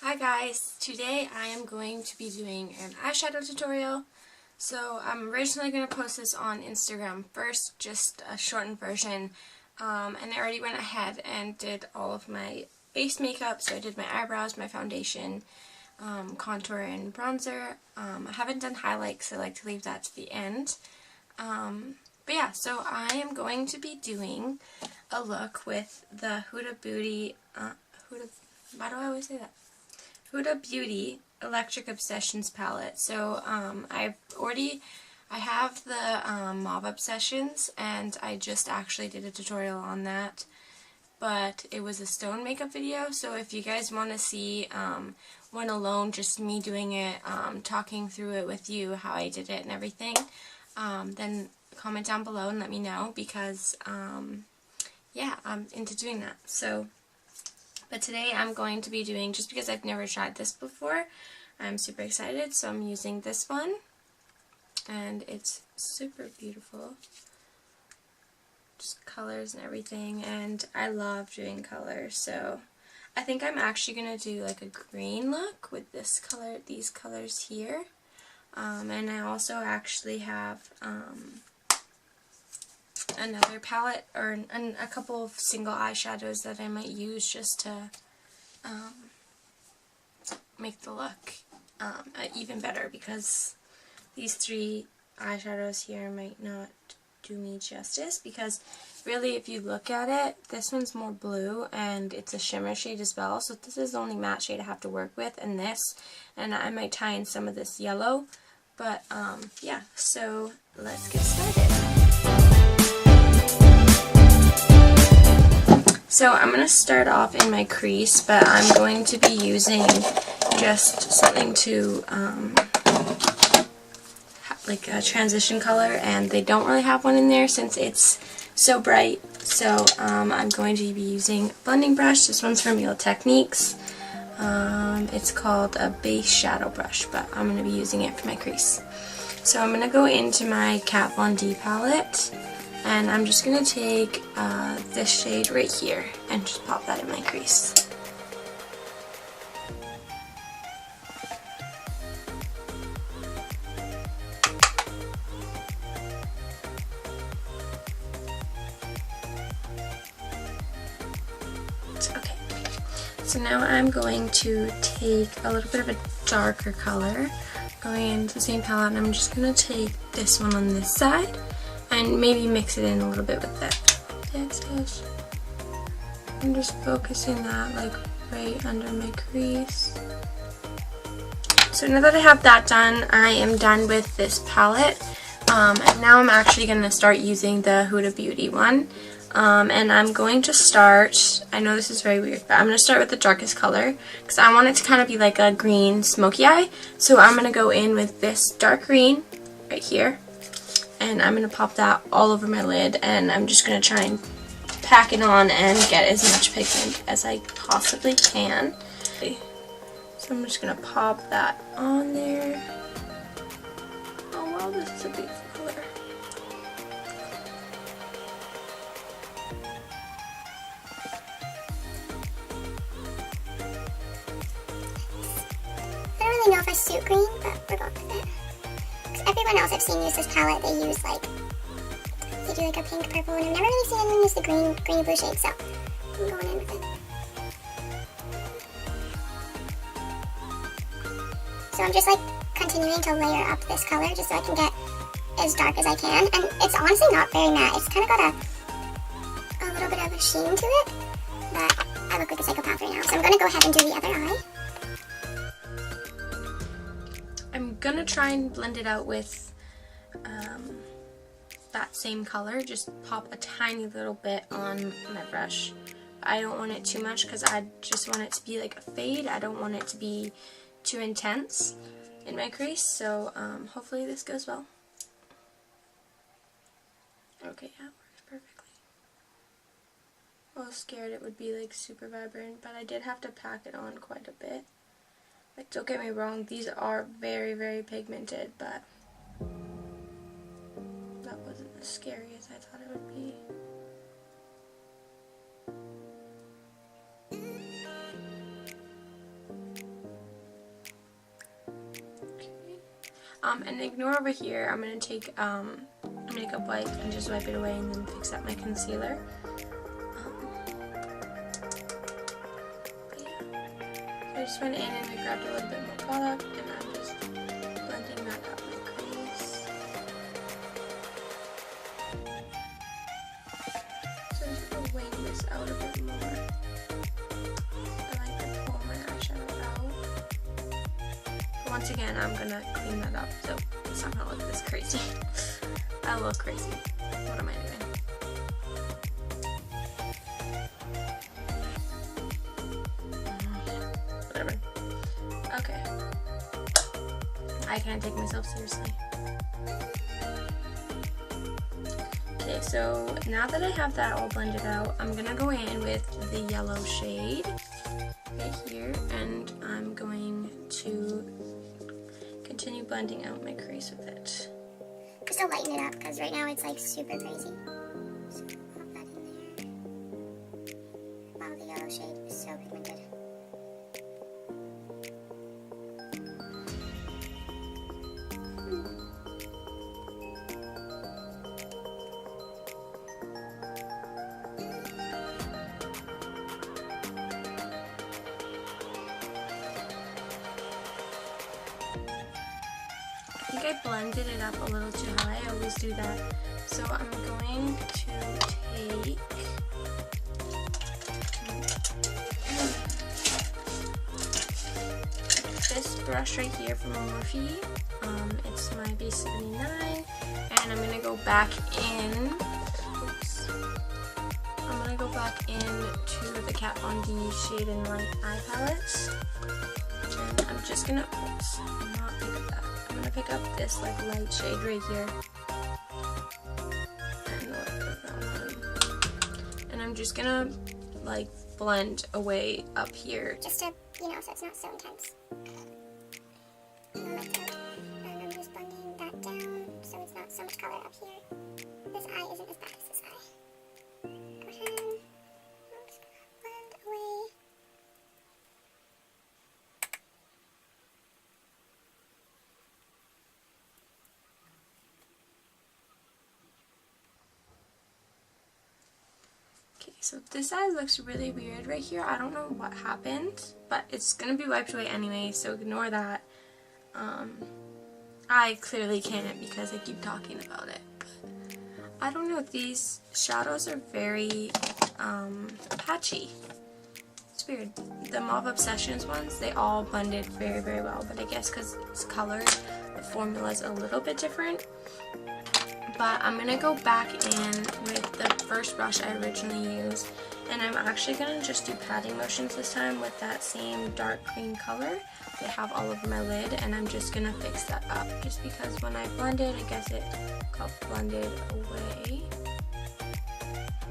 Hi guys, today I am going to be doing an eyeshadow tutorial. So I'm originally going to post this on Instagram first, just a shortened version, and I already went ahead and did all of my base makeup. So I did my eyebrows, my foundation, contour and bronzer. I haven't done highlights, so I like to leave that to the end. But yeah, so I am going to be doing a look with the Huda Beauty, why do I always say that? Huda Beauty Electric Obsessions palette. So I have the Mauve Obsessions, and I just actually did a tutorial on that, but it was a stone makeup video. So if you guys want to see one alone, just me doing it, talking through it with you, how I did it and everything, then comment down below and let me know, because yeah, I'm into doing that. So but today I'm going to be doing, just because I've never tried this before, I'm super excited, so I'm using this one, and it's super beautiful, just colors and everything, and I love doing colors, so I think I'm actually going to do like a green look with this color, these colors here, and I also actually have another palette, or a couple of single eyeshadows that I might use just to make the look even better, because these three eyeshadows here might not do me justice, because really if you look at it, this one's more blue and it's a shimmer shade as well, so this is the only matte shade I have to work with, and this, and I might tie in some of this yellow, but yeah, so let's get started. So I'm going to start off in my crease, but I'm going to be using just something to, like a transition color, and they don't really have one in there since it's so bright. So I'm going to be using a blending brush. This one's from Real Techniques. It's called a base shadow brush, but I'm going to be using it for my crease. So I'm going to go into my Kat Von D palette, and I'm just going to take this shade right here and just pop that in my crease. Okay, so now I'm going to take a little bit of a darker color, going into the same palette, and I'm just going to take this one on this side and maybe mix it in a little bit with that. I'm just focusing that like right under my crease. So now that I have that done, I am done with this palette, and now I'm actually going to start using the Huda Beauty one, and I'm going to start, I know this is very weird, but I'm going to start with the darkest color because I want it to kind of be like a green smoky eye. So I'm going to go in with this dark green right here, and I'm going to pop that all over my lid, and I'm just going to try and pack it on and get as much pigment as I possibly can. So I'm just going to pop that on there. Oh wow, this is a beautiful color. I don't really know if I suit green, but we're going with it. Because everyone else I've seen use this palette, they use like, they do like a pink, purple, and I've never really seen anyone use the green blue shade, so I'm going in with it. So I'm just like continuing to layer up this color just so I can get as dark as I can, and it's honestly not very matte. It's kind of got a little bit of a sheen to it, but I look like a psychopath right now, so I'm going to go ahead and do the other eye. I'm gonna try and blend it out with that same color, just pop a tiny little bit on my brush. I don't want it too much because I just want it to be like a fade. I don't want it to be too intense in my crease, so hopefully this goes well. Okay, yeah, it works perfectly. I was scared it would be like super vibrant, but I did have to pack it on quite a bit. Like, don't get me wrong, these are very, very pigmented, but that wasn't as scary as I thought it would be. And ignore over here. I'm going to take a makeup wipe and just wipe it away and then fix up my concealer. I just went in and I grabbed a little bit more product and I'm just blending that up my crease. So I'm just going to wing this out a bit more. I like to pull my eyeshadow out. But once again, I'm going to clean that up so it's not going to look this crazy. I look crazy. What am I doing? Okay. I can't take myself seriously. Okay, so now that I have that all blended out, I'm gonna go in with the yellow shade right here, and I'm going to continue blending out my crease with it. Just to lighten it up, because right now it's like super crazy. So pop that in there. Wow, the yellow shade is so pigmented. I think I blended it up a little too high. I always do that. So I'm going to take this brush right here from Morphe. It's my B79, and I'm gonna go back in. Oops. I'm gonna go back in to the Kat Von D Shade and Light Eye Palette, and I'm just gonna. Oops, not pick up that. I'm gonna pick up this like light shade right here, and I'm just gonna like blend away up here. Just to, you know, so it's not so intense. And I'm just blending that down so it's not so much color up here. This eye isn't as bad as this eye. Go ahead. I'm just gonna blend away. Okay, so this eye looks really weird right here. I don't know what happened, but it's gonna be wiped away anyway, so ignore that. I clearly can't because I keep talking about it. But I don't know, these shadows are very patchy. It's weird. The Mauve Obsessions ones, they all blended very, very well, but I guess because it's colored, the formula's a little bit different. But I'm going to go back in with the first brush I originally used, and I'm actually going to just do patting motions this time with that same dark green color I have all over my lid, and I'm just going to fix that up just because when I blended, I guess it got blended away.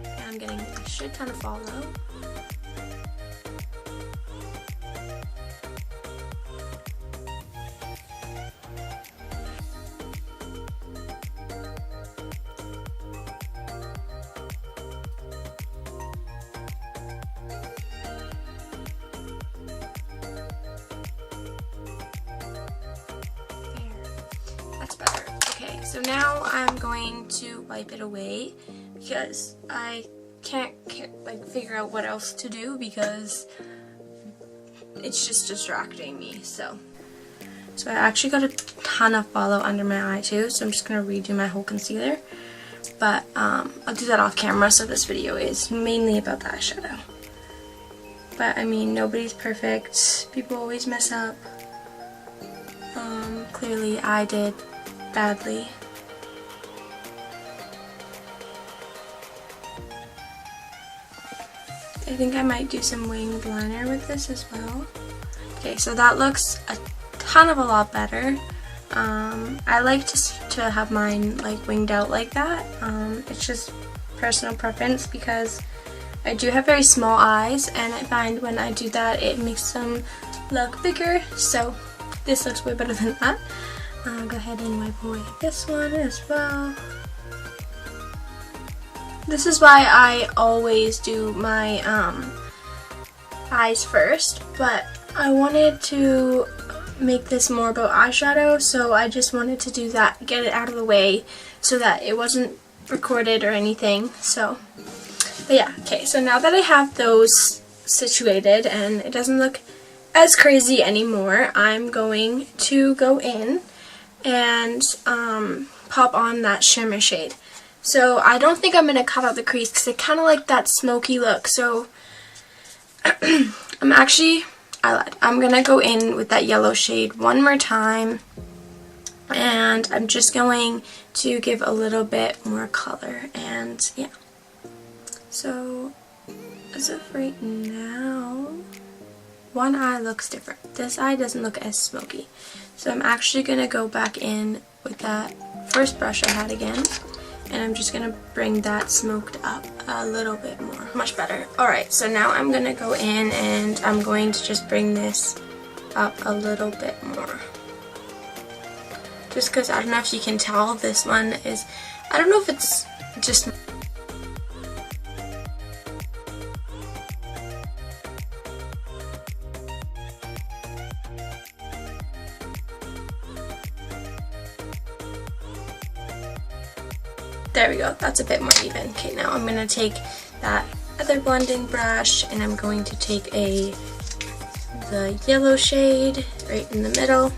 And I'm getting a shit ton of follow. That's better. Okay, so now I'm going to wipe it away because I can't like figure out what else to do because it's just distracting me. So I actually got a ton of follow under my eye too, so I'm just gonna redo my whole concealer. But I'll do that off camera, so this video is mainly about the eyeshadow. But I mean, nobody's perfect. People always mess up. Clearly I did badly. I think I might do some winged liner with this as well. Okay, so that looks a ton of a lot better. I like to have mine like winged out like that. It's just personal preference because I do have very small eyes, and I find when I do that it makes them look bigger, so this looks way better than that. I'll go ahead and wipe away this one as well. This is why I always do my eyes first, but I wanted to make this more about eyeshadow, so I just wanted to do that, get it out of the way so that it wasn't recorded or anything. So, but yeah, okay, so now that I have those situated and it doesn't look as crazy anymore, I'm going to go in and pop on that shimmer shade. So I don't think I'm going to cut out the crease because I kind of like that smoky look. So I lied. I'm going to go in with that yellow shade one more time. And I'm just going to give a little bit more color. And yeah. So as of right now, one eye looks different. This eye doesn't look as smoky. So I'm actually going to go back in with that first brush I had again. And I'm just going to bring that smoked up a little bit more. Much better. Alright, so now I'm going to go in and I'm going to just bring this up a little bit more. Just because I don't know if you can tell, this one is, I don't know if it's just... There we go, that's a bit more even. Okay, now I'm going to take that other blending brush and I'm going to take the yellow shade right in the middle.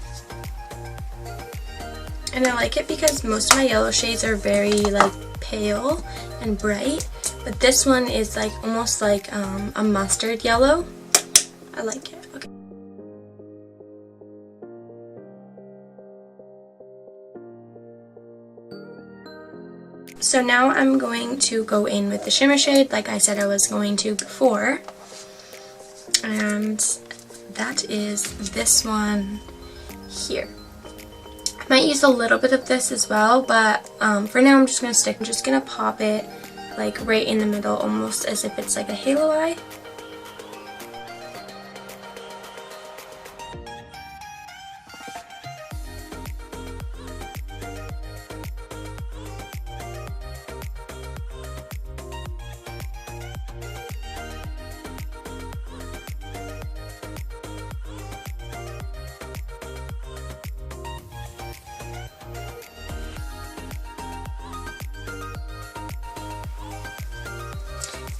And I like it because most of my yellow shades are very like pale and bright, but this one is like almost like a mustard yellow. I like it. Okay. So now I'm going to go in with the shimmer shade like I said I was going to before, and that is this one here. I might use a little bit of this as well, but for now I'm just going to pop it like right in the middle, almost as if it's like a halo eye.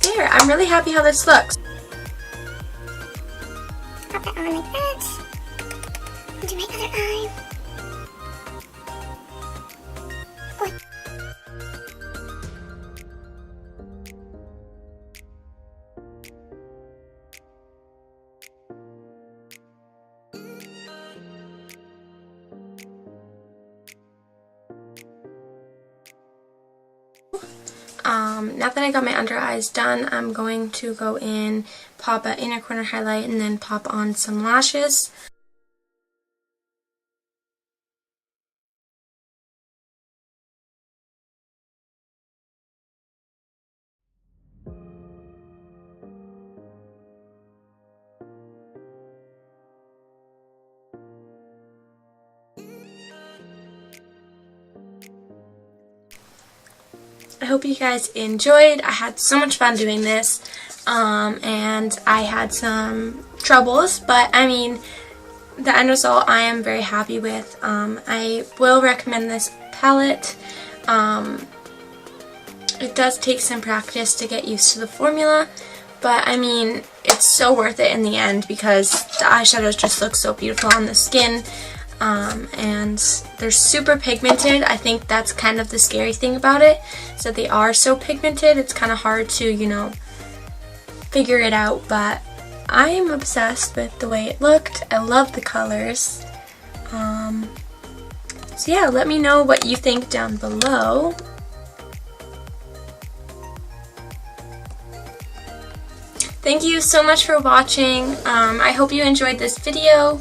There, I'm really happy how this looks. Pop that on like that. And do my other eye. Now that I got my under eyes done, I'm going to go in, pop an inner corner highlight, and then pop on some lashes. I hope you guys enjoyed. I had so much fun doing this, and I had some troubles, but I mean, the end result I am very happy with. I will recommend this palette. It does take some practice to get used to the formula, but I mean, it's so worth it in the end because the eyeshadows just look so beautiful on the skin. And they're super pigmented. I think that's kind of the scary thing about it. So they are so pigmented, it's kind of hard to, you know, figure it out, but I am obsessed with the way it looked. I love the colors. So yeah, let me know what you think down below. Thank you so much for watching. I hope you enjoyed this video.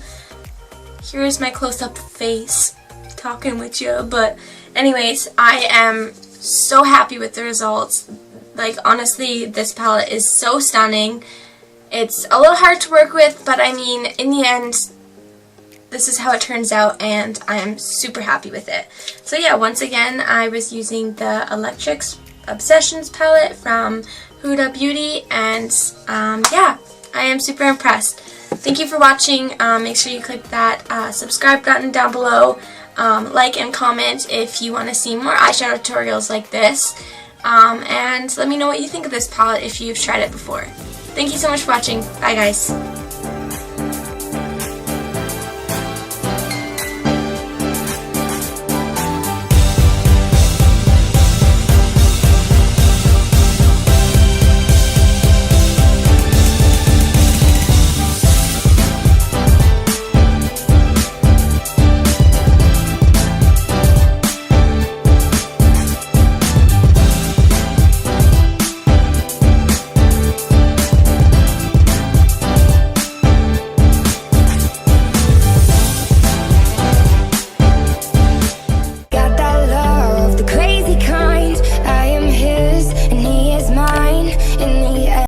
Here's my close-up face talking with you, but anyways, I am so happy with the results. Like, honestly, this palette is so stunning. It's a little hard to work with, but I mean, in the end, this is how it turns out, and I am super happy with it. So yeah, once again, I was using the Electric Obsessions palette from Huda Beauty, and yeah, I am super impressed. thank you for watching. Make sure you click that subscribe button down below. Like and comment if you want to see more eyeshadow tutorials like this. And let me know what you think of this palette if you've tried it before. Thank you so much for watching. Bye guys.